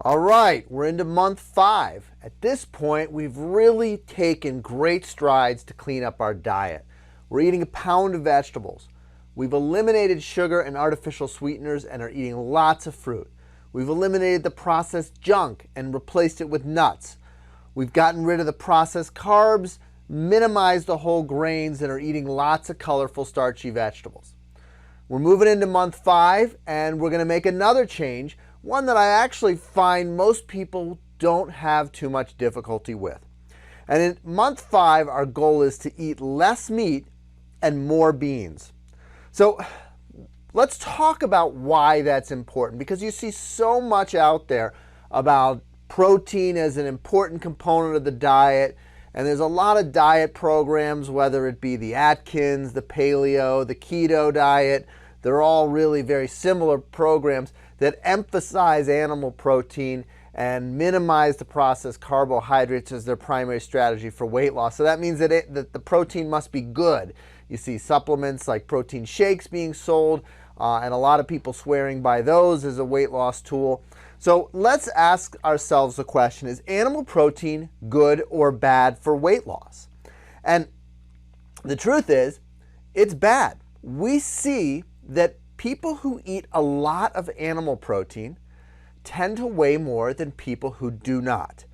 All right, we're into month 5. At this point, we've really taken great strides to clean up our diet. We're eating a pound of vegetables. We've eliminated sugar and artificial sweeteners and are eating lots of fruit. We've eliminated the processed junk and replaced it with nuts. We've gotten rid of the processed carbs, minimized the whole grains, and are eating lots of colorful starchy vegetables. We're moving into month 5, and we're going to make another change, one that I actually find most people don't have too much difficulty with. And in month 5, our goal is to eat less meat and more beans. So let's talk about why that's important, because you see so much out there about protein as an important component of the diet, and there's a lot of diet programs, whether it be the Atkins, the paleo, the keto diet. They're all really very similar programs that emphasize animal protein and minimize the processed carbohydrates as their primary strategy for weight loss. So that means that the protein must be good. You see supplements like protein shakes being sold, and a lot of people swearing by those as a weight loss tool. So let's ask ourselves the question, is animal protein good or bad for weight loss? And the truth is, it's bad. We see that people who eat a lot of animal protein tend to weigh more than people who do not.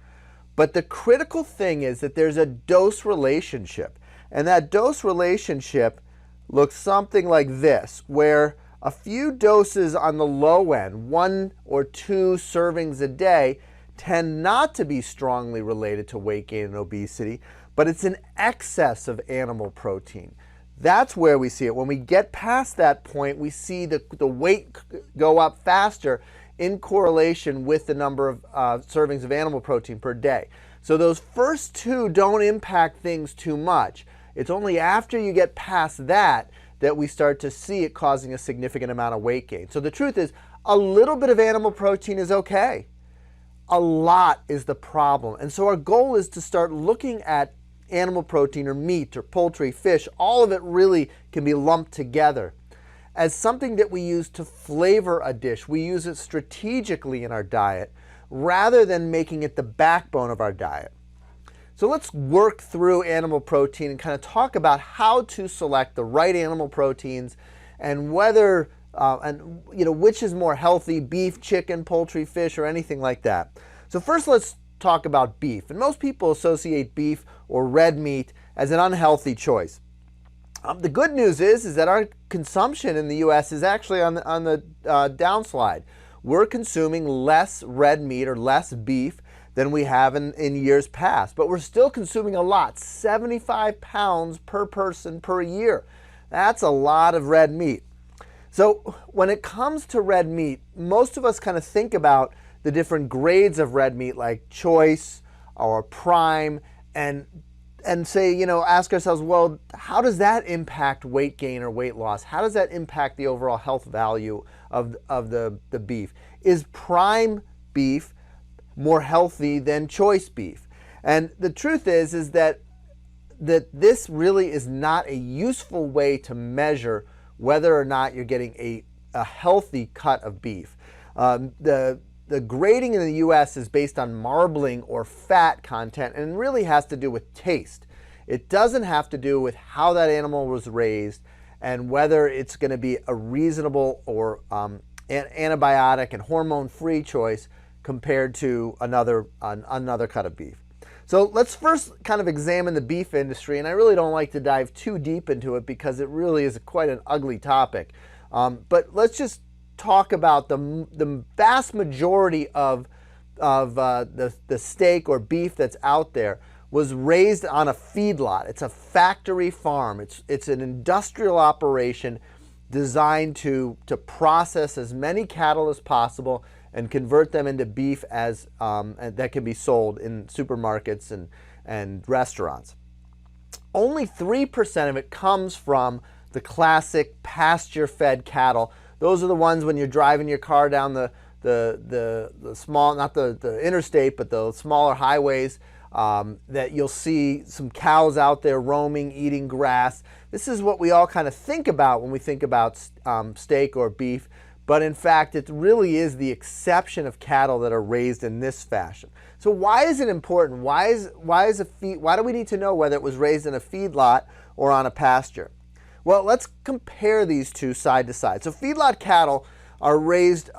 But the critical thing is that there's a dose relationship, and that dose relationship looks something like this, where a few doses on the low end, 1 or 2 servings a day, tend not to be strongly related to weight gain and obesity, but it's an excess of animal protein. That's where we see it. When we get past that point, we see the weight go up faster in correlation with the number of servings of animal protein per day. So those first 2 don't impact things too much. It's only after you get past that that we start to see it causing a significant amount of weight gain. So the truth is, a little bit of animal protein is okay. A lot is the problem. And so our goal is to start looking at animal protein or meat or poultry, fish, all of it really can be lumped together as something that we use to flavor a dish. We use it strategically in our diet rather than making it the backbone of our diet. So let's work through animal protein and kind of talk about how to select the right animal proteins and whether which is more healthy, beef, chicken, poultry, fish, or anything like that. So first let's talk about beef. And most people associate beef or red meat as an unhealthy choice. The good news is that our consumption in the U.S. is actually on the downslide. We're consuming less red meat or less beef than we have in years past, but we're still consuming a lot, 75 pounds per person per year. That's a lot of red meat. So when it comes to red meat, most of us kind of think about the different grades of red meat like choice or prime and say, ask ourselves, well, how does that impact weight gain or weight loss? How does that impact the overall health value of the beef? Is prime beef more healthy than choice beef? And the truth is that this really is not a useful way to measure whether or not you're getting a healthy cut of beef. The grading in the U.S. is based on marbling or fat content and really has to do with taste. It doesn't have to do with how that animal was raised and whether it's going to be a reasonable or antibiotic and hormone-free choice compared to another cut of beef. So let's first kind of examine the beef industry, and I really don't like to dive too deep into it because it really is quite an ugly topic. But let's just talk about the vast majority of the steak or beef that's out there was raised on a feedlot. It's a factory farm. It's an industrial operation designed to process as many cattle as possible and convert them into beef as that can be sold in supermarkets and restaurants. Only 3% of it comes from the classic pasture-fed cattle. Those are the ones when you're driving your car down the small, not the interstate, but the smaller highways, that you'll see some cows out there roaming, eating grass. This is what we all kind of think about when we think about steak or beef. but in fact it really is the exception of cattle that are raised in this fashion. So why is it important? Why do we need to know whether it was raised in a feedlot or on a pasture? Well, let's compare these two side to side. So feedlot cattle are raised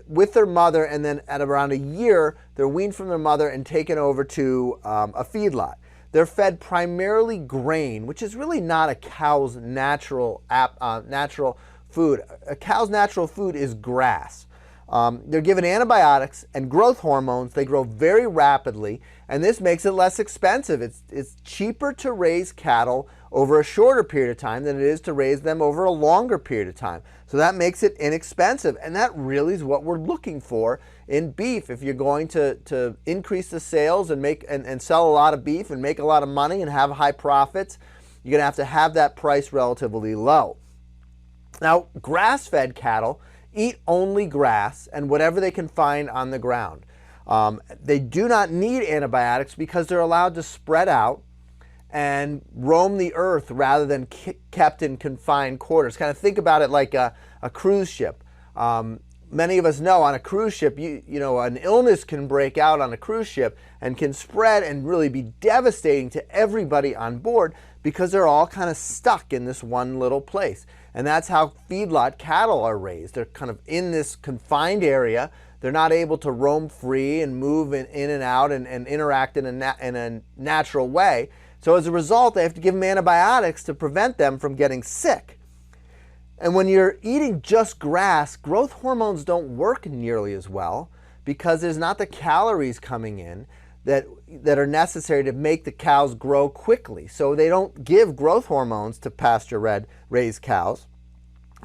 with their mother, and then at around a year they're weaned from their mother and taken over to a feedlot. They're fed primarily grain, which is really not a cow's natural food. A cow's natural food is grass. They're given antibiotics and growth hormones. They grow very rapidly, and this makes it less expensive. It's cheaper to raise cattle over a shorter period of time than it is to raise them over a longer period of time. So that makes it inexpensive, and that really is what we're looking for in beef. If you're going to increase the sales and and sell a lot of beef and make a lot of money and have high profits, you're going to have that price relatively low. Now, grass-fed cattle eat only grass and whatever they can find on the ground. They do not need antibiotics because they're allowed to spread out and roam the earth rather than kept in confined quarters. Kind of think about it like a cruise ship. Many of us know on a cruise ship, you know, an illness can break out on a cruise ship and can spread and really be devastating to everybody on board because they're all kind of stuck in this one little place. And that's how feedlot cattle are raised. They're kind of in this confined area. They're not able to roam free and move in and out and interact in a natural way. So as a result, they have to give them antibiotics to prevent them from getting sick. And when you're eating just grass, growth hormones don't work nearly as well because there's not the calories coming in that are necessary to make the cows grow quickly. So they don't give growth hormones to pasture-raised cows.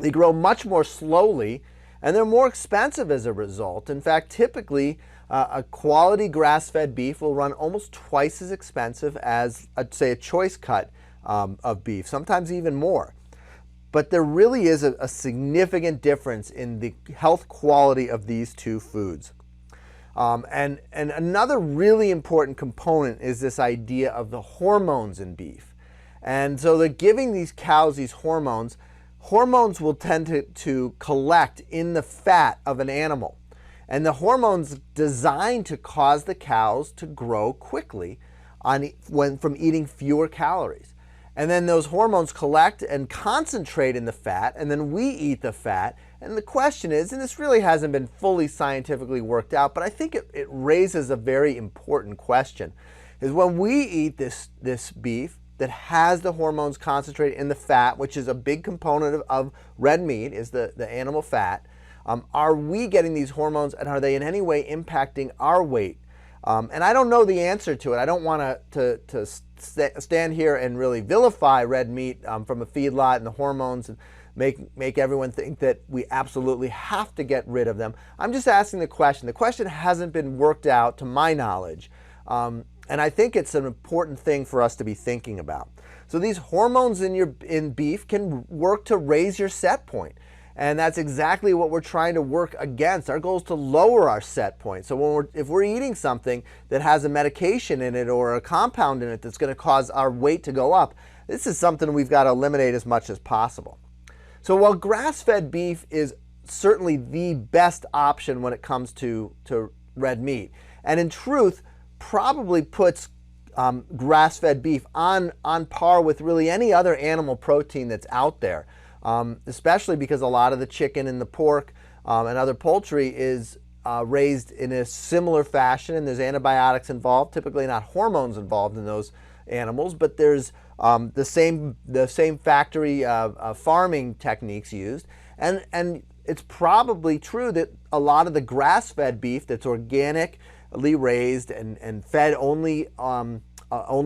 They grow much more slowly, and they're more expensive as a result. In fact, typically, a quality grass-fed beef will run almost twice as expensive as, say, a choice cut of beef, sometimes even more. But there really is a significant difference in the health quality of these two foods. And another really important component is this idea of the hormones in beef. And so they're giving these cows these hormones. Hormones will tend to collect in the fat of an animal. And the hormones designed to cause the cows to grow quickly from eating fewer calories. And then those hormones collect and concentrate in the fat, and then we eat the fat. And the question is, and this really hasn't been fully scientifically worked out, but I think it raises a very important question, is when we eat this beef that has the hormones concentrated in the fat, which is a big component of red meat, is the animal fat, are we getting these hormones, and are they in any way impacting our weight? And I don't know the answer to it. I don't want to stand here and really vilify red meat from a feedlot and the hormones and make everyone think that we absolutely have to get rid of them. I'm just asking the question. The question hasn't been worked out to my knowledge. And I think it's an important thing for us to be thinking about. So these hormones in beef can work to raise your set point. And that's exactly what we're trying to work against. Our goal is to lower our set point. So if we're eating something that has a medication in it or a compound in it that's going to cause our weight to go up, this is something we've got to eliminate as much as possible. So while grass-fed beef is certainly the best option when it comes to red meat, and in truth probably puts grass-fed beef on par with really any other animal protein that's out there, especially because a lot of the chicken and the pork and other poultry is raised in a similar fashion, and there's antibiotics involved, typically not hormones involved in those animals, but there's the same factory farming techniques used, and it's probably true that a lot of the grass-fed beef that's organically raised and fed only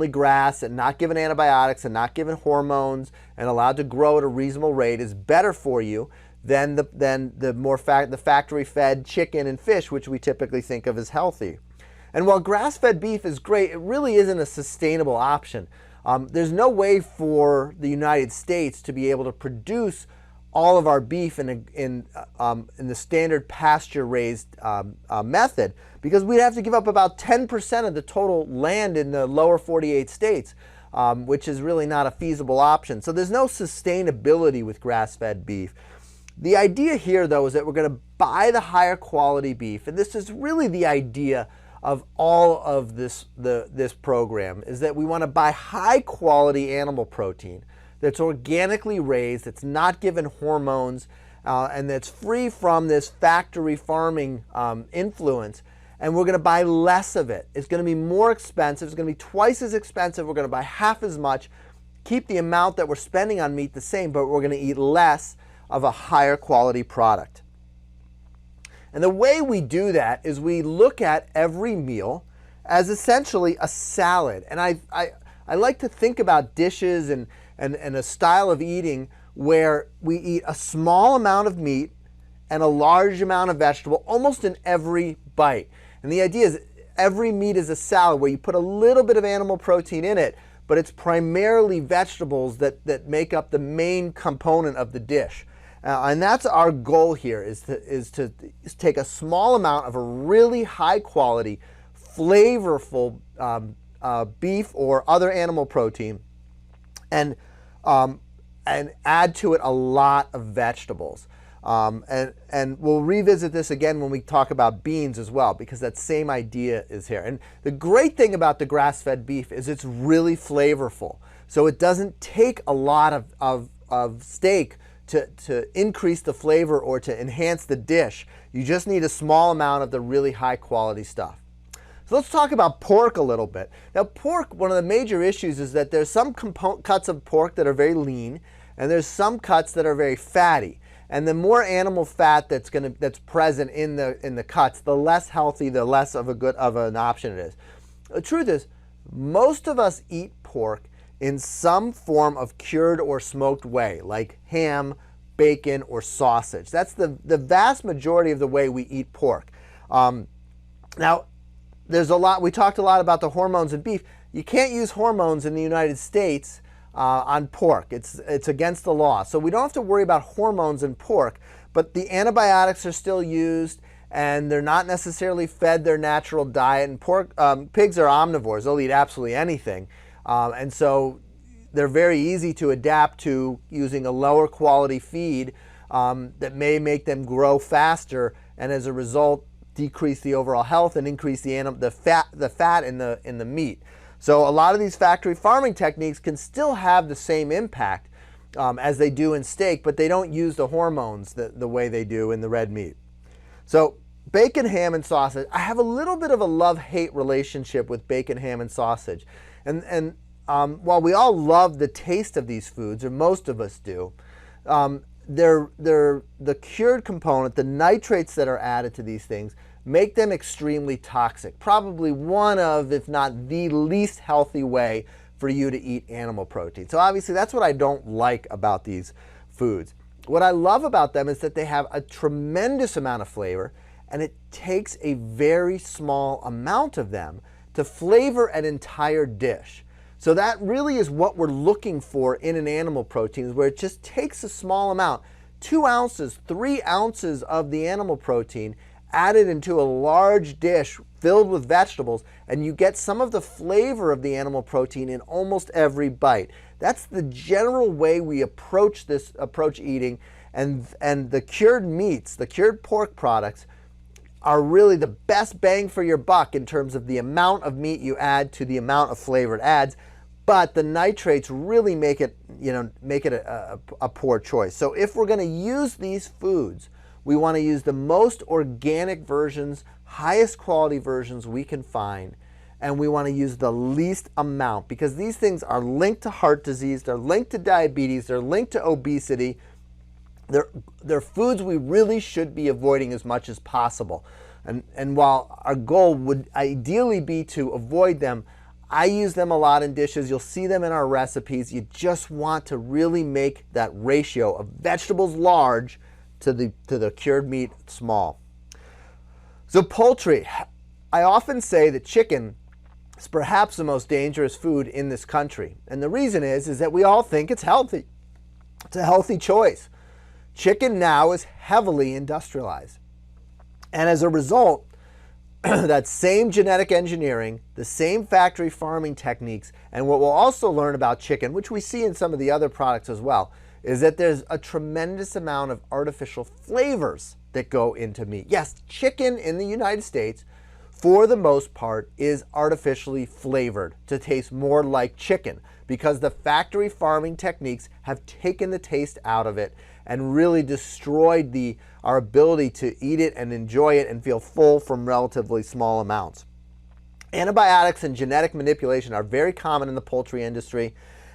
grass and not given antibiotics and not given hormones and allowed to grow at a reasonable rate is better for you than the factory-fed chicken and fish, which we typically think of as healthy. And while grass-fed beef is great, it really isn't a sustainable option. There's no way for the United States to be able to produce all of our beef in the standard pasture-raised method, because we'd have to give up about 10% of the total land in the lower 48 states, which is really not a feasible option. So there's no sustainability with grass-fed beef. The idea here, though, is that we're going to buy the higher quality beef, and this is really the idea of all of this program, is that we want to buy high quality animal protein that's organically raised, that's not given hormones, and that's free from this factory farming influence. And we're going to buy less of it. It's going to be more expensive. It's going to be twice as expensive. We're going to buy half as much, keep the amount that we're spending on meat the same, but we're going to eat less of a higher quality product. And the way we do that is we look at every meal as essentially a salad. And I like to think about dishes and a style of eating where we eat a small amount of meat and a large amount of vegetable almost in every bite. And the idea is every meat is a salad where you put a little bit of animal protein in it, but it's primarily vegetables that make up the main component of the dish. And that's our goal here, is to take a small amount of a really high quality, flavorful beef or other animal protein and add to it a lot of vegetables. And we'll revisit this again when we talk about beans as well, because that same idea is here. And the great thing about the grass-fed beef is it's really flavorful. So it doesn't take a lot of steak to increase the flavor or to enhance the dish. You just need a small amount of the really high quality stuff. So let's talk about pork a little bit. Now pork, one of the major issues is that there's some cuts of pork that are very lean, and there's some cuts that are very fatty. And the more animal fat that's present in the cuts, the less healthy, the less of an option it is. The truth is, most of us eat pork in some form of cured or smoked way, like ham, bacon, or sausage. That's the vast majority of the way we eat pork. Now, there's a lot, we talked a lot about the hormones in beef. You can't use hormones in the United States on pork. It's against the law. So we don't have to worry about hormones in pork, but the antibiotics are still used, and they're not necessarily fed their natural diet. And pigs are omnivores. They'll eat absolutely anything. And so they're very easy to adapt to using a lower quality feed that may make them grow faster, and as a result decrease the overall health and increase the fat in the meat. So a lot of these factory farming techniques can still have the same impact as they do in steak, but they don't use the hormones the way they do in the red meat. So bacon, ham, and sausage. I have a little bit of a love-hate relationship with bacon, ham, and sausage. And while we all love the taste of these foods, or most of us do, the cured component, the nitrates that are added to these things, make them extremely toxic. Probably one of, if not the least healthy way for you to eat animal protein. So obviously that's what I don't like about these foods. What I love about them is that they have a tremendous amount of flavor, and it takes a very small amount of them to flavor an entire dish. So that really is what we're looking for in an animal protein, is where it just takes a small amount, 2 ounces, 3 ounces of the animal protein added into a large dish filled with vegetables, and you get some of the flavor of the animal protein in almost every bite. That's the general way we approach eating, and the cured meats, the cured pork products, are really the best bang for your buck in terms of the amount of meat you add to the amount of flavor it adds. But the nitrates really make it a poor choice. So if we're going to use these foods, we want to use the most organic versions, highest quality versions we can find, and we want to use the least amount, because these things are linked to heart disease, they're linked to diabetes, they're linked to obesity. They're foods we really should be avoiding as much as possible. And while our goal would ideally be to avoid them, I use them a lot in dishes. You'll see them in our recipes. You just want to really make that ratio of vegetables large to the cured meat small. So poultry. I often say that chicken is perhaps the most dangerous food in this country. And the reason is that we all think it's healthy. It's a healthy choice. Chicken now is heavily industrialized. And as a result, that same genetic engineering, the same factory farming techniques, and what we'll also learn about chicken, which we see in some of the other products as well, is that there's a tremendous amount of artificial flavors that go into meat. Yes, chicken in the United States, for the most part, is artificially flavored to taste more like chicken because the factory farming techniques have taken the taste out of it and really destroyed our ability to eat it and enjoy it and feel full from relatively small amounts. Antibiotics and genetic manipulation are very common in the poultry industry,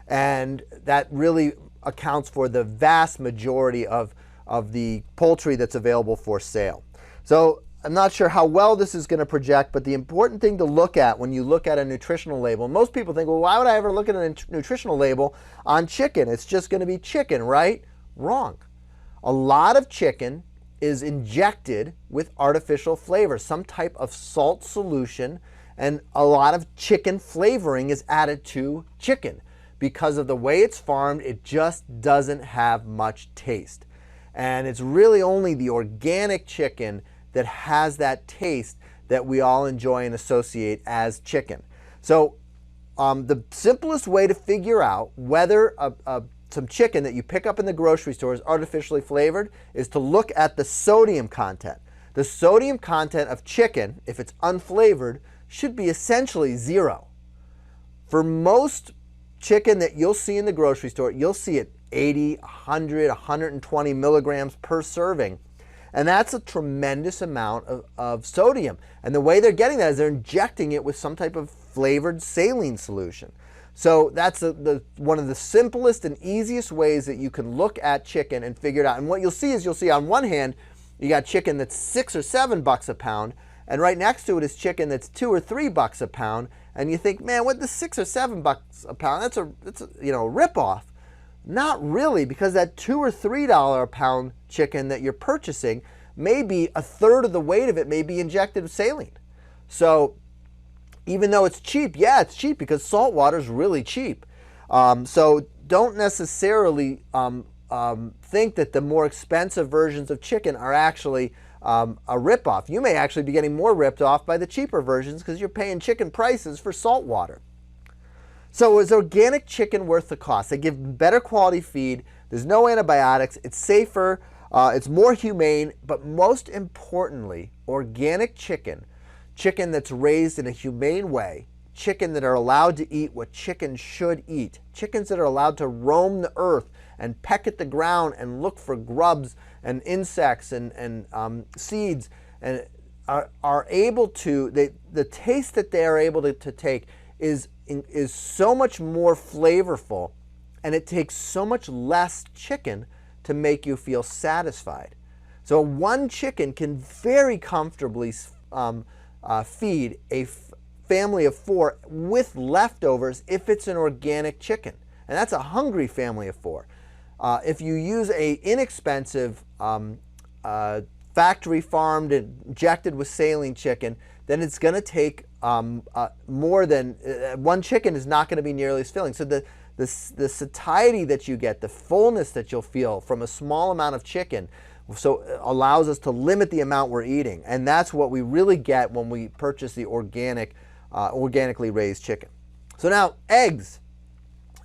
and that really accounts for the vast majority of the poultry that's available for sale. So I'm not sure how well this is going to project, but the important thing to look at when you look at a nutritional label, most people think, well, why would I ever look at a nutritional label on chicken? It's just going to be chicken, right? Wrong. A lot of chicken is injected with artificial flavor, some type of salt solution, and a lot of chicken flavoring is added to chicken. Because of the way it's farmed, it just doesn't have much taste. And it's really only the organic chicken that has that taste that we all enjoy and associate as chicken. So the simplest way to figure out whether some chicken that you pick up in the grocery store is artificially flavored is to look at the sodium content. The sodium content of chicken, if it's unflavored, should be essentially 0. For most chicken that you'll see in the grocery store, you'll see it 80, 100, 120 milligrams per serving. And that's a tremendous amount of sodium. And the way they're getting that is they're injecting it with some type of flavored saline solution. So that's one of the simplest and easiest ways that you can look at chicken and figure it out. And what you'll see is on one hand, you got chicken that's $6 or $7 a pound, and right next to it is chicken that's $2 or $3 a pound. And you think, man, what, the $6 or $7 a pound? That's a ripoff. Not really, because that $2 or $3 a pound chicken that you're purchasing, maybe a third of the weight of it may be injected with saline. So even though it's cheap, yeah, it's cheap because salt water is really cheap. So don't necessarily think that the more expensive versions of chicken are actually a ripoff. You may actually be getting more ripped off by the cheaper versions because you're paying chicken prices for salt water. So is organic chicken worth the cost? They give better quality feed, there's no antibiotics, it's safer, it's more humane, but most importantly, organic chicken that's raised in a humane way, chicken that are allowed to eat what chickens should eat, chickens that are allowed to roam the earth and peck at the ground and look for grubs and insects and seeds, and are able to, the taste that they are able to take is so much more flavorful, and it takes so much less chicken to make you feel satisfied. So one chicken can very comfortably feed a family of 4 with leftovers if it's an organic chicken, and that's a hungry family of 4. If you use a inexpensive factory farmed and injected with saline chicken, then it's going to take more than one chicken is not going to be nearly as filling. So the satiety that you get, the fullness that you'll feel from a small amount of chicken, so allows us to limit the amount we're eating, and that's what we really get when we purchase the organically raised chicken. So now eggs.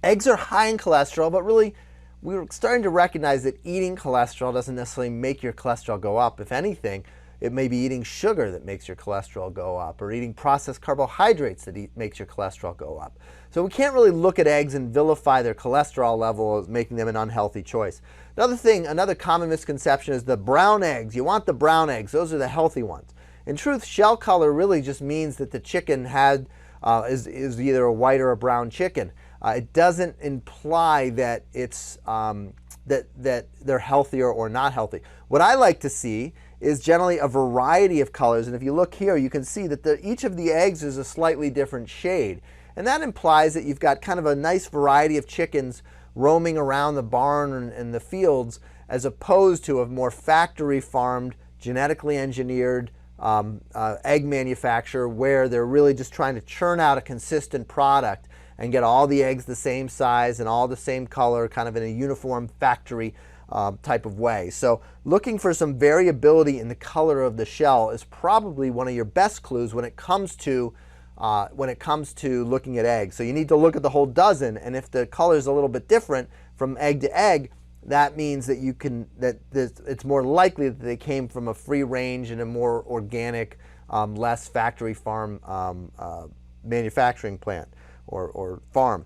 Eggs are high in cholesterol, but really we're starting to recognize that eating cholesterol doesn't necessarily make your cholesterol go up. If anything, it may be eating sugar that makes your cholesterol go up, or eating processed carbohydrates that makes your cholesterol go up. So we can't really look at eggs and vilify their cholesterol level as making them an unhealthy choice. Another common misconception is the brown eggs. You want the brown eggs. Those are the healthy ones. In truth, shell color really just means that the chicken is either a white or a brown chicken. It doesn't imply that it's that they're healthier or not healthy. What I like to see is generally a variety of colors, and if you look here, you can see that each of the eggs is a slightly different shade, and that implies that you've got kind of a nice variety of chickens roaming around the barn and the fields, as opposed to a more factory farmed, genetically engineered egg manufacturer where they're really just trying to churn out a consistent product and get all the eggs the same size and all the same color, kind of in a uniform factory type of way. So looking for some variability in the color of the shell is probably one of your best clues when it comes to looking at eggs. So you need to look at the whole dozen, and if the color is a little bit different from egg to egg, that means that it's more likely that they came from a free range and a more organic, less factory farm manufacturing plant or farm.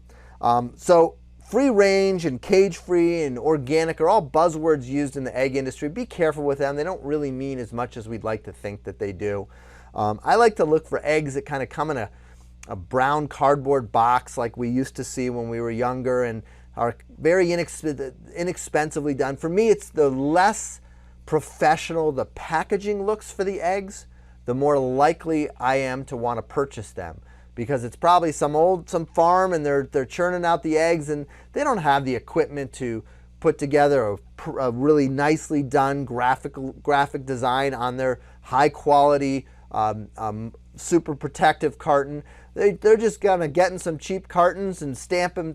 So free range and cage free and organic are all buzzwords used in the egg industry. Be careful with them. They don't really mean as much as we'd like to think that they do. I like to look for eggs that kind of come in a brown cardboard box like we used to see when we were younger and are very inexpensively done. For me, it's the less professional the packaging looks for the eggs, the more likely I am to want to purchase them, because it's probably some farm and they're churning out the eggs and they don't have the equipment to put together a really nicely done graphic design on their high quality super protective carton. They're just kind of getting some cheap cartons and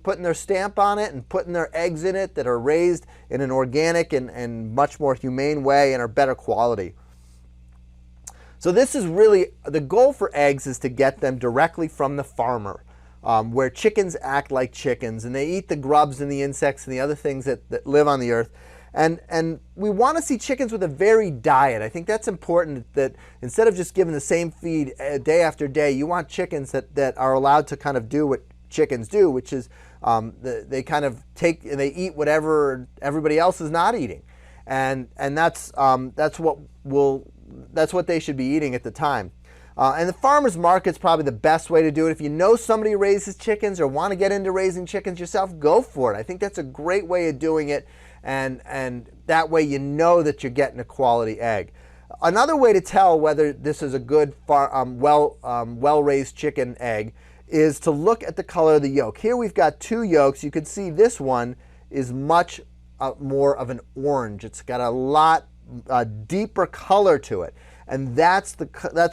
putting their stamp on it and putting their eggs in it that are raised in an organic and much more humane way and are better quality. So this is really, the goal for eggs is to get them directly from the farmer, where chickens act like chickens and they eat the grubs and the insects and the other things that live on the earth. And we want to see chickens with a varied diet. I think that's important, that instead of just giving the same feed day after day, you want chickens that are allowed to kind of do what chickens do, which is they kind of they eat whatever everybody else is not eating. And that's what they should be eating at the time. And the farmer's market's probably the best way to do it. If you know somebody who raises chickens or want to get into raising chickens yourself, go for it. I think that's a great way of doing it. And that way you know that you're getting a quality egg. Another way to tell whether this is a good well-raised chicken egg is to look at the color of the yolk. Here we've got two yolks. You can see this one is much more of an orange. It's got a lot deeper color to it. And that's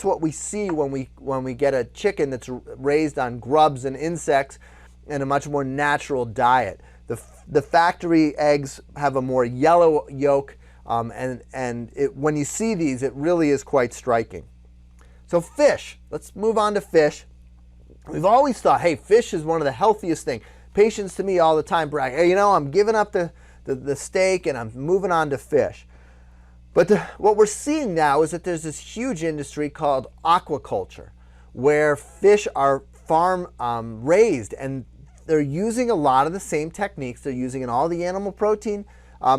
what we see when we get a chicken that's raised on grubs and insects and a much more natural diet. The factory eggs have a more yellow yolk, when you see these, it really is quite striking. So fish, let's move on to fish. We've always thought, hey, fish is one of the healthiest things. Patients to me all the time brag, hey, I'm giving up the steak and I'm moving on to fish. But what we're seeing now is that there's this huge industry called aquaculture, where fish are farm raised, and they're using a lot of the same techniques they're using in all the animal protein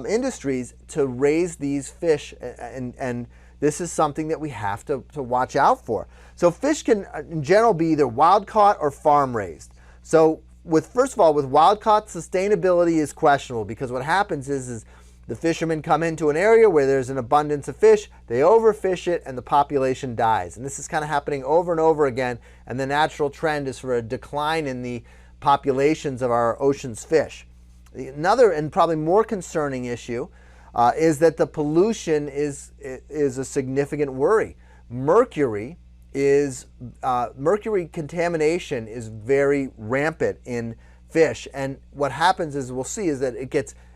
industries to raise these fish, and this is something that we have to watch out for. So fish can, in general, be either wild caught or farm raised. So first of all, with wild caught, sustainability is questionable, because what happens is the fishermen come into an area where there's an abundance of fish, they overfish it, and the population dies. And this is kind of happening over and over again, and the natural trend is for a decline in the populations of our ocean's fish. Another and probably more concerning issue is that the pollution is a significant worry. Mercury contamination is very rampant in fish, and what happens is, we'll see, is that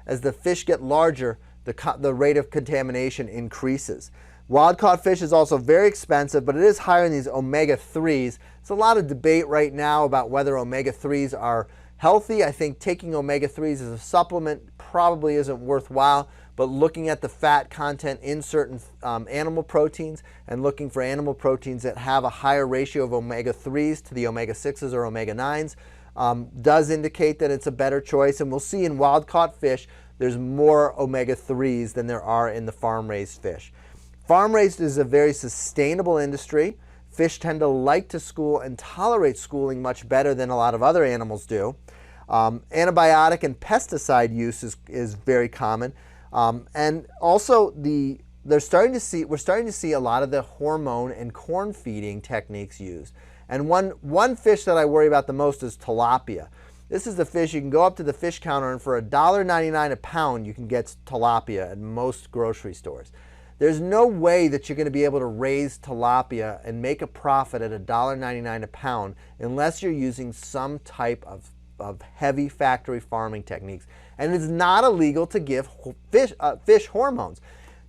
as the fish get larger, the rate of contamination increases. Wild caught fish is also very expensive, but it is higher in these omega-3s. There's a lot of debate right now about whether omega-3s are healthy. I think taking omega-3s as a supplement probably isn't worthwhile, but looking at the fat content in certain animal proteins and looking for animal proteins that have a higher ratio of omega-3s to the omega-6s or omega-9s does indicate that it's a better choice. And we'll see in wild caught fish, there's more omega-3s than there are in the farm-raised fish. Farm-raised is a very sustainable industry. Fish tend to like to school and tolerate schooling much better than a lot of other animals do. Antibiotic and pesticide use is very common. And also we're starting to see a lot of the hormone and corn feeding techniques used. And one fish that I worry about the most is tilapia. This is the fish, you can go up to the fish counter, and for $1.99 a pound you can get tilapia at most grocery stores. There's no way that you're going to be able to raise tilapia and make a profit at $1.99 a pound unless you're using some type of heavy factory farming techniques. And it's not illegal to give fish hormones.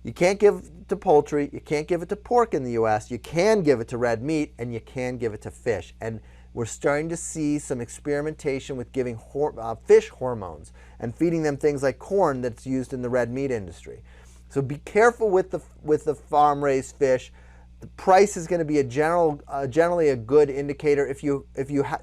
You can't give it to poultry, you can't give it to pork in the US, you can give it to red meat, and you can give it to fish. And we're starting to see some experimentation with giving fish hormones and feeding them things like corn that's used in the red meat industry. So be careful with the farm-raised fish. The price is going to be generally a good indicator. If you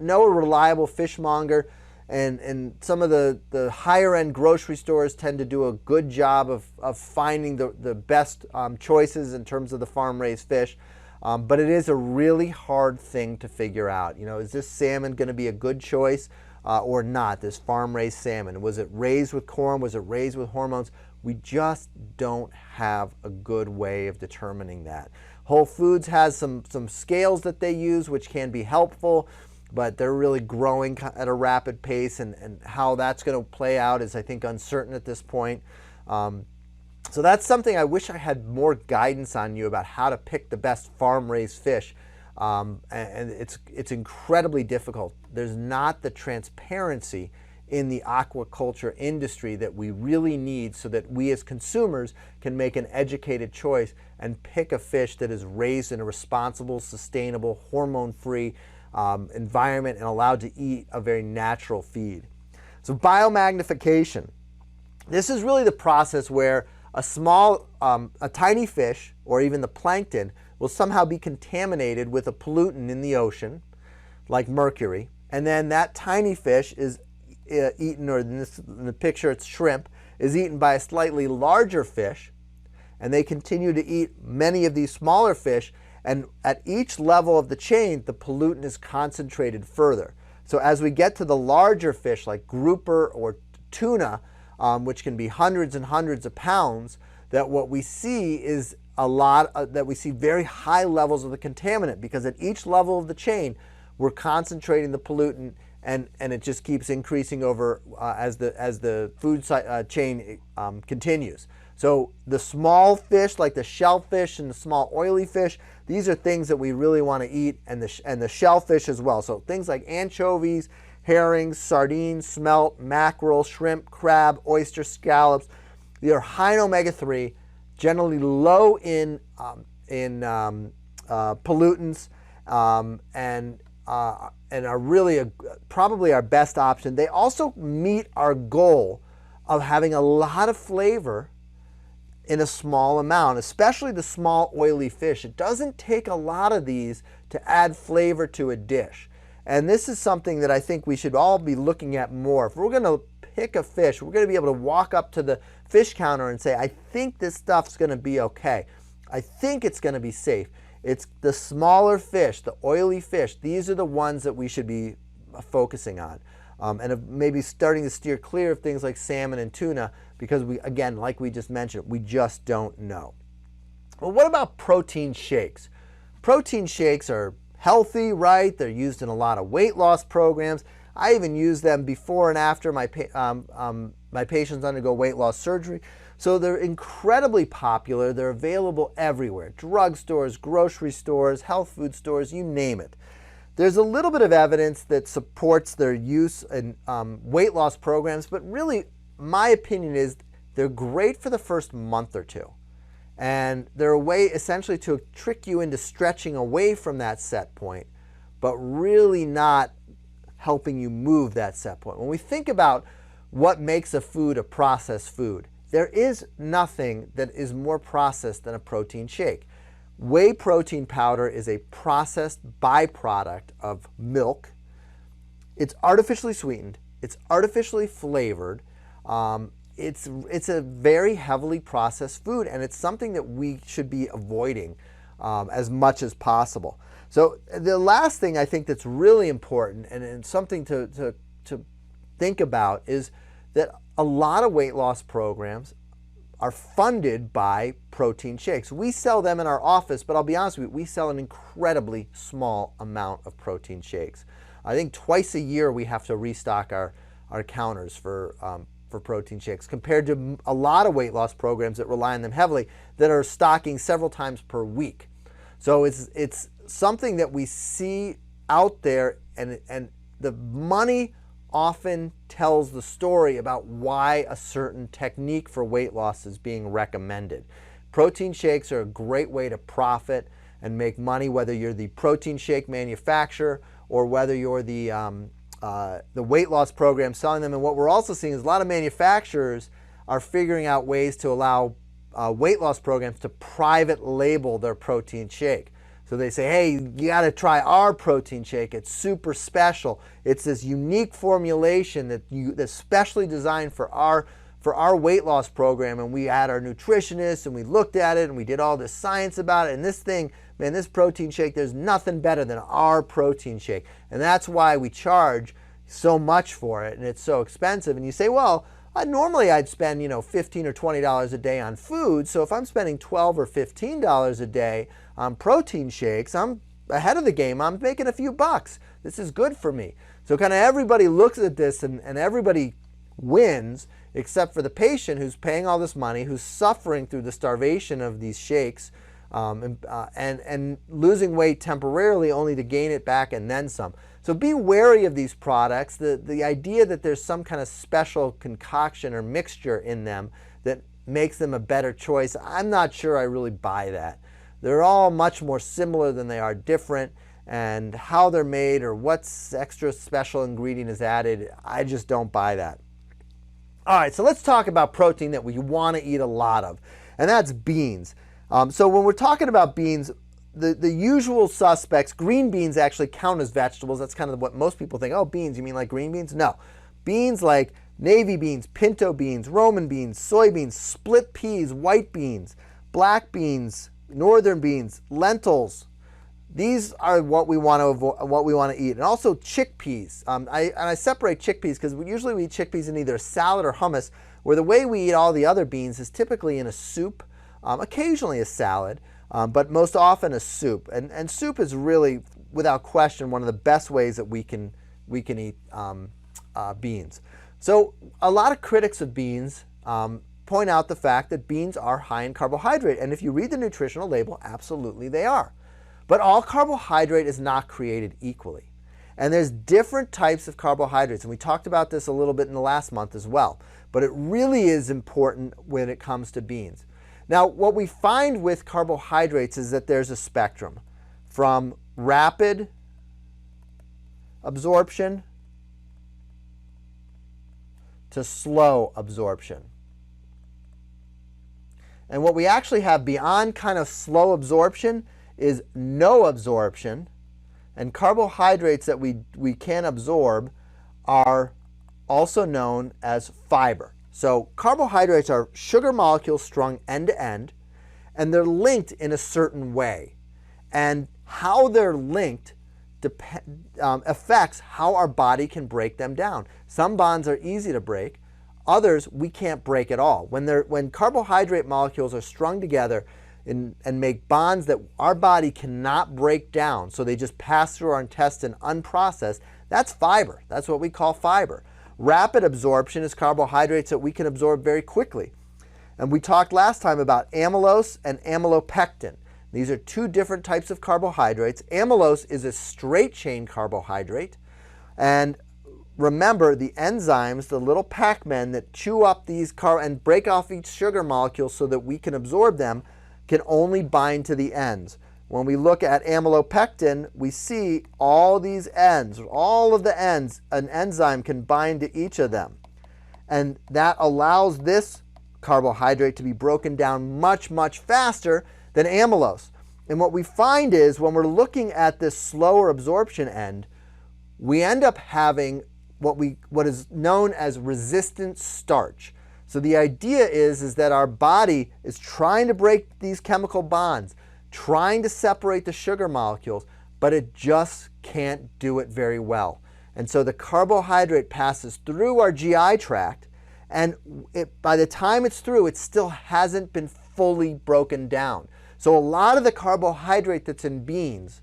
know a reliable fishmonger, and some of the higher-end grocery stores tend to do a good job of finding the best choices in terms of the farm-raised fish. But it is a really hard thing to figure out. You know, is this salmon going to be a good choice or not, this farm-raised salmon? Was it raised with corn? Was it raised with hormones? We just don't have a good way of determining that. Whole Foods has some scales that they use which can be helpful, but they're really growing at a rapid pace, and how that's going to play out is, I think, uncertain at this point. So that's something I wish I had more guidance on you about, how to pick the best farm-raised fish. And it's incredibly difficult. There's not the transparency in the aquaculture industry that we really need, so that we as consumers can make an educated choice and pick a fish that is raised in a responsible, sustainable, hormone-free environment and allowed to eat a very natural feed. So biomagnification. This is really the process where a tiny fish, or even the plankton, will somehow be contaminated with a pollutant in the ocean, like mercury, and then that tiny fish is eaten, or in the picture it's shrimp, is eaten by a slightly larger fish, and they continue to eat many of these smaller fish, and at each level of the chain, the pollutant is concentrated further. So as we get to the larger fish like grouper or tuna, which can be hundreds and hundreds of pounds, that what we see is that we see very high levels of the contaminant, because at each level of the chain, we're concentrating the pollutant, and it just keeps increasing over as the food chain continues. So the small fish, like the shellfish and the small oily fish, these are things that we really want to eat, and the shellfish as well. So things like anchovies, herrings, sardines, smelt, mackerel, shrimp, crab, oyster, scallops. They are high in omega-3, generally low in pollutants, and are really probably our best option. They also meet our goal of having a lot of flavor in a small amount, especially the small oily fish. It doesn't take a lot of these to add flavor to a dish. And this is something that I think we should all be looking at more. If we're going to pick a fish, we're going to be able to walk up to the fish counter and say, I think this stuff's going to be okay. I think it's going to be safe. It's the smaller fish, the oily fish. These are the ones that we should be focusing on. And maybe starting to steer clear of things like salmon and tuna, because we, again, like we just mentioned, we just don't know. Well, what about protein shakes? Protein shakes are healthy, right? They're used in a lot of weight loss programs. I even use them before and after my patients undergo weight loss surgery. So they're incredibly popular. They're available everywhere. Drugstores, grocery stores, health food stores, you name it. There's a little bit of evidence that supports their use in weight loss programs, but really, my opinion is they're great for the first month or two. And they're a way essentially to trick you into stretching away from that set point, but really not helping you move that set point. When we think about what makes a food a processed food, there is nothing that is more processed than a protein shake. Whey protein powder is a processed byproduct of milk. It's artificially sweetened. It's artificially flavored. It's a very heavily processed food, and it's something that we should be avoiding as much as possible. So the last thing I think that's really important and something to think about is that a lot of weight loss programs are funded by protein shakes. We sell them in our office, but I'll be honest with you, we sell an incredibly small amount of protein shakes. I think twice a year we have to restock our counters for protein shakes, compared to a lot of weight loss programs that rely on them heavily that are stocking several times per week. So it's something that we see out there, and the money often tells the story about why a certain technique for weight loss is being recommended. Protein shakes are a great way to profit and make money, whether you're the protein shake manufacturer or whether you're the weight loss program selling them. And what we're also seeing is a lot of manufacturers are figuring out ways to allow weight loss programs to private label their protein shake. So they say, hey, you got to try our protein shake. It's super special. It's this unique formulation that's specially designed for our weight loss program. And we had our nutritionists and we looked at it and we did all this science about it. And this thing, man, this protein shake, there's nothing better than our protein shake. And that's why we charge so much for it and it's so expensive. And you say, well, normally I'd spend, $15 or $20 a day on food. So if I'm spending $12 or $15 a day on protein shakes, I'm ahead of the game. I'm making a few bucks. This is good for me. So kind of everybody looks at this and everybody wins except for the patient who's paying all this money, who's suffering through the starvation of these shakes and losing weight temporarily only to gain it back and then some. So be wary of these products. The idea that there's some kind of special concoction or mixture in them that makes them a better choice, I'm not sure I really buy that. They're all much more similar than they are different, and how they're made or what's extra special ingredient is added, I just don't buy that. All right, so let's talk about protein that we want to eat a lot of, and that's beans. So when we're talking about beans, the usual suspects, green beans actually count as vegetables. That's kind of what most people think. Oh, beans, you mean like green beans? No. Beans like navy beans, pinto beans, Roman beans, soybeans, split peas, white beans, black beans, northern beans, lentils. These are what we want to avoid, what we want to eat. And also chickpeas. I separate chickpeas because usually we eat chickpeas in either salad or hummus, where the way we eat all the other beans is typically in a soup, occasionally a salad, but most often a soup. And soup is really, without question, one of the best ways that we can eat beans. So a lot of critics of beans point out the fact that beans are high in carbohydrate. And if you read the nutritional label, absolutely they are. But all carbohydrate is not created equally. And there's different types of carbohydrates. And we talked about this a little bit in the last month as well. But it really is important when it comes to beans. Now, what we find with carbohydrates is that there's a spectrum from rapid absorption to slow absorption. And what we actually have beyond kind of slow absorption is no absorption, and carbohydrates that we can absorb are also known as fiber. So carbohydrates are sugar molecules strung end to end, and they're linked in a certain way. And how they're linked affects how our body can break them down. Some bonds are easy to break. Others we can't break at all. When carbohydrate molecules are strung together and make bonds that our body cannot break down, so they just pass through our intestine unprocessed, that's fiber. That's what we call fiber. Rapid absorption is carbohydrates that we can absorb very quickly. And we talked last time about amylose and amylopectin. These are two different types of carbohydrates. Amylose is a straight chain carbohydrate. And remember, the enzymes, the little Pac-Men that chew up these and break off each sugar molecule so that we can absorb them, can only bind to the ends. When we look at amylopectin, we see all these ends, all of the ends, an enzyme can bind to each of them. And that allows this carbohydrate to be broken down much, much faster than amylose. And what we find is when we're looking at this slower absorption end, we end up having what is known as resistant starch. So the idea is that our body is trying to break these chemical bonds, trying to separate the sugar molecules, but it just can't do it very well. And so the carbohydrate passes through our GI tract, and by the time it's through, it still hasn't been fully broken down. So a lot of the carbohydrate that's in beans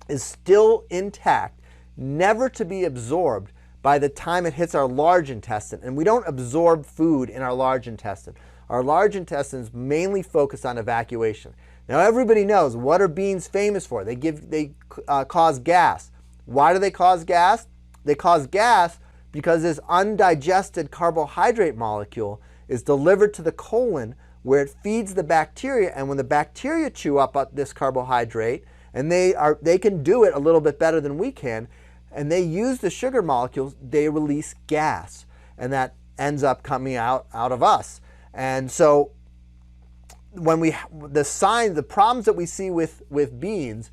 is still intact, never to be absorbed by the time it hits our large intestine. And we don't absorb food in our large intestine. Our large intestine is mainly focused on evacuation. Now everybody knows, what are beans famous for? They cause gas. Why do they cause gas? They cause gas because this undigested carbohydrate molecule is delivered to the colon where it feeds the bacteria, and when the bacteria chew up this carbohydrate And they can do it a little bit better than we can, and they use the sugar molecules, they release gas, and that ends up coming out of us. And so when the problems that we see with beans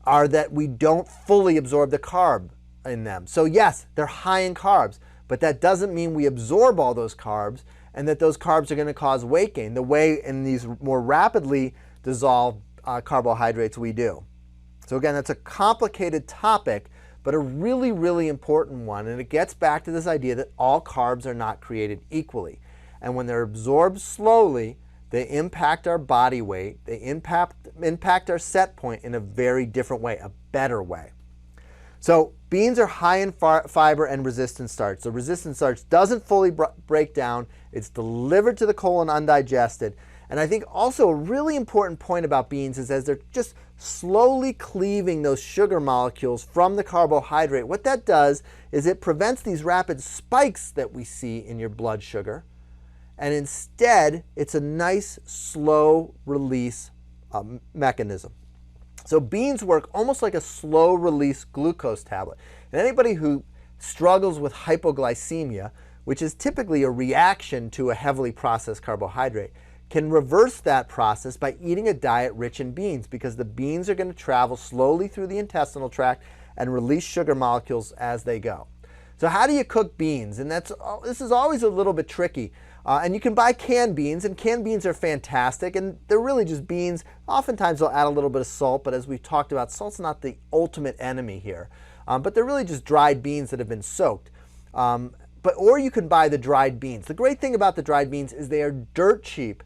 are that we don't fully absorb the carb in them. So yes, they're high in carbs, but that doesn't mean we absorb all those carbs and that those carbs are going to cause weight gain the way in these more rapidly dissolved carbohydrates we do. So again, that's a complicated topic, but a really, really important one. And it gets back to this idea that all carbs are not created equally. And when they're absorbed slowly, they impact our body weight, they impact our set point in a very different way, a better way. So beans are high in fiber and resistant starch. The resistant starch doesn't fully break down. It's delivered to the colon undigested. And I think also a really important point about beans is as they're just slowly cleaving those sugar molecules from the carbohydrate, what that does is it prevents these rapid spikes that we see in your blood sugar. And instead, it's a nice slow release mechanism. So beans work almost like a slow release glucose tablet. And anybody who struggles with hypoglycemia, which is typically a reaction to a heavily processed carbohydrate, can reverse that process by eating a diet rich in beans, because the beans are going to travel slowly through the intestinal tract and release sugar molecules as they go. So how do you cook beans? And this is always a little bit tricky. And you can buy canned beans, and canned beans are fantastic, and they're really just beans. Oftentimes they'll add a little bit of salt, but as we've talked about, salt's not the ultimate enemy here. But they're really just dried beans that have been soaked. Or you can buy the dried beans. The great thing about the dried beans is they are dirt cheap.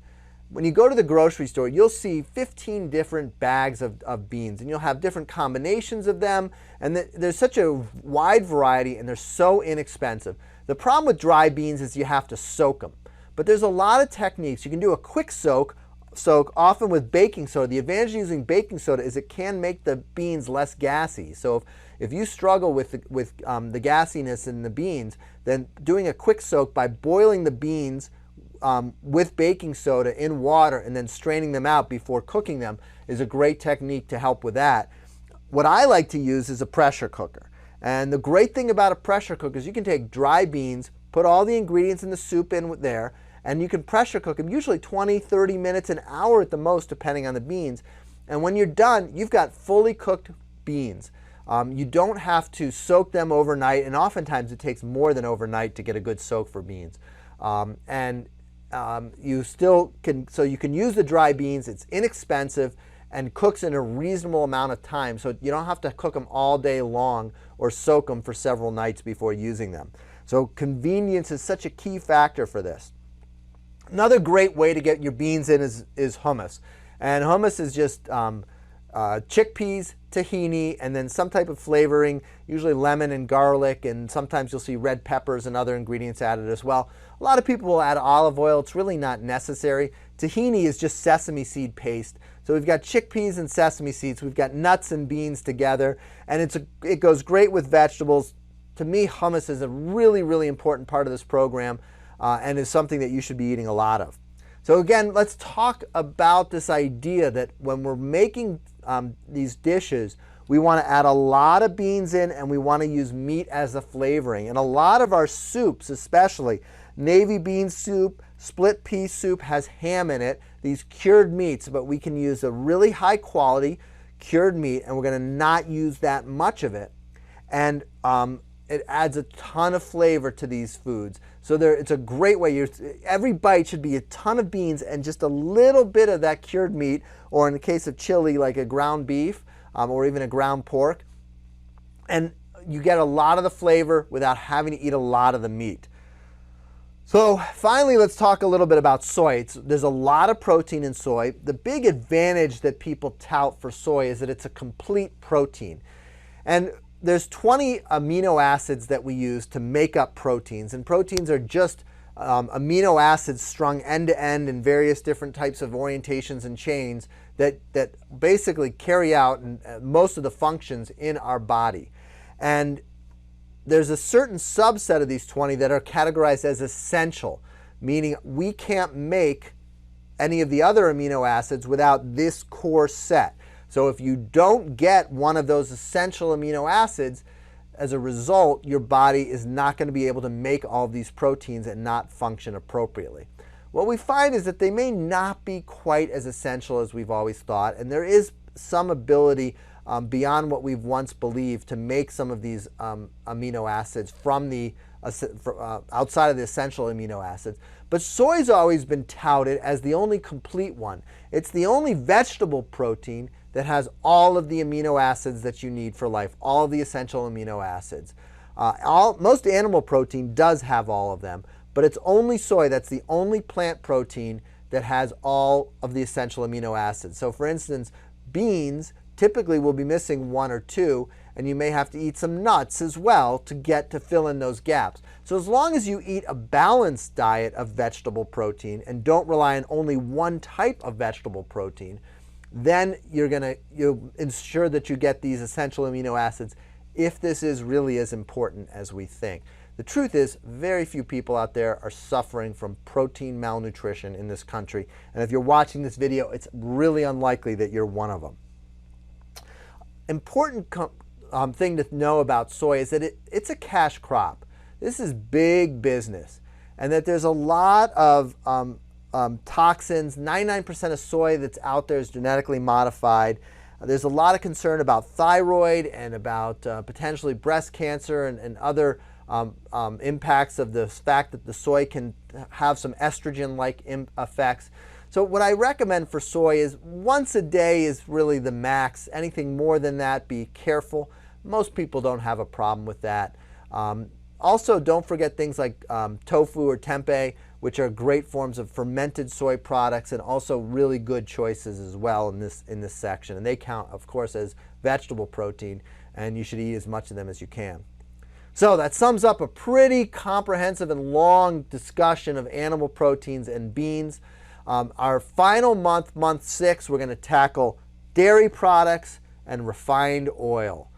When you go to the grocery store, you'll see 15 different bags of beans, and you'll have different combinations of them, and there's such a wide variety, and they're so inexpensive. The problem with dry beans is you have to soak them. But there's a lot of techniques. You can do a quick soak often with baking soda. The advantage of using baking soda is it can make the beans less gassy. So if you struggle with the gassiness in the beans, then doing a quick soak by boiling the beans with baking soda in water and then straining them out before cooking them is a great technique to help with that. What I like to use is a pressure cooker. And the great thing about a pressure cooker is you can take dry beans, put all the ingredients in the soup in there, and you can pressure cook them, usually 20, 30 minutes, an hour at the most, depending on the beans. And when you're done, you've got fully cooked beans. You don't have to soak them overnight, and oftentimes it takes more than overnight to get a good soak for beans. You still can, so you can use the dry beans. It's inexpensive and cooks in a reasonable amount of time, so you don't have to cook them all day long or soak them for several nights before using them. So convenience is such a key factor for this. Another great way to get your beans in is hummus. And hummus is just chickpeas, tahini, and then some type of flavoring, usually lemon and garlic, and sometimes you'll see red peppers and other ingredients added as well. A lot of people will add olive oil. It's really not necessary. Tahini is just sesame seed paste. So we've got chickpeas and sesame seeds. We've got nuts and beans together, and it goes great with vegetables. To me, hummus is a really, really important part of this program and is something that you should be eating a lot of. So again, let's talk about this idea that when we're making these dishes, we want to add a lot of beans in, and we want to use meat as a flavoring. And a lot of our soups, especially navy bean soup, split pea soup, has ham in it, these cured meats, but we can use a really high quality cured meat, and we're going to not use that much of it. And it adds a ton of flavor to these foods. So it's a great way. Every bite should be a ton of beans and just a little bit of that cured meat, or in the case of chili, like a ground beef or even a ground pork. And you get a lot of the flavor without having to eat a lot of the meat. So finally, let's talk a little bit about soy. There's a lot of protein in soy. The big advantage that people tout for soy is that it's a complete protein. And there's 20 amino acids that we use to make up proteins, and proteins are just amino acids strung end to end in various different types of orientations and chains that basically carry out most of the functions in our body. And there's a certain subset of these 20 that are categorized as essential, meaning we can't make any of the other amino acids without this core set. So if you don't get one of those essential amino acids, as a result, your body is not going to be able to make all of these proteins and not function appropriately. What we find is that they may not be quite as essential as we've always thought, and there is some ability beyond what we've once believed to make some of these amino acids from the outside of the essential amino acids. But soy's always been touted as the only complete one. It's the only vegetable protein that has all of the amino acids that you need for life, all of the essential amino acids. Most animal protein does have all of them, but it's only soy that's the only plant protein that has all of the essential amino acids. So for instance, beans typically will be missing one or two, and you may have to eat some nuts as well to fill in those gaps. So as long as you eat a balanced diet of vegetable protein and don't rely on only one type of vegetable protein, then you'll ensure that you get these essential amino acids if this is really as important as we think. The truth is, very few people out there are suffering from protein malnutrition in this country, and if you're watching this video, it's really unlikely that you're one of them. Important thing to know about soy is that it's a cash crop. This is big business, and that there's a lot of toxins. 99% of soy that's out there is genetically modified. There's a lot of concern about thyroid and about potentially breast cancer and other impacts of the fact that the soy can have some estrogen-like effects. So what I recommend for soy is once a day is really the max. Anything more than that, be careful. Most people don't have a problem with that. Also, don't forget things like tofu or tempeh, which are great forms of fermented soy products and also really good choices as well in this section. And they count, of course, as vegetable protein, and you should eat as much of them as you can. So that sums up a pretty comprehensive and long discussion of animal proteins and beans. Our final month 6, we're going to tackle dairy products and refined oil.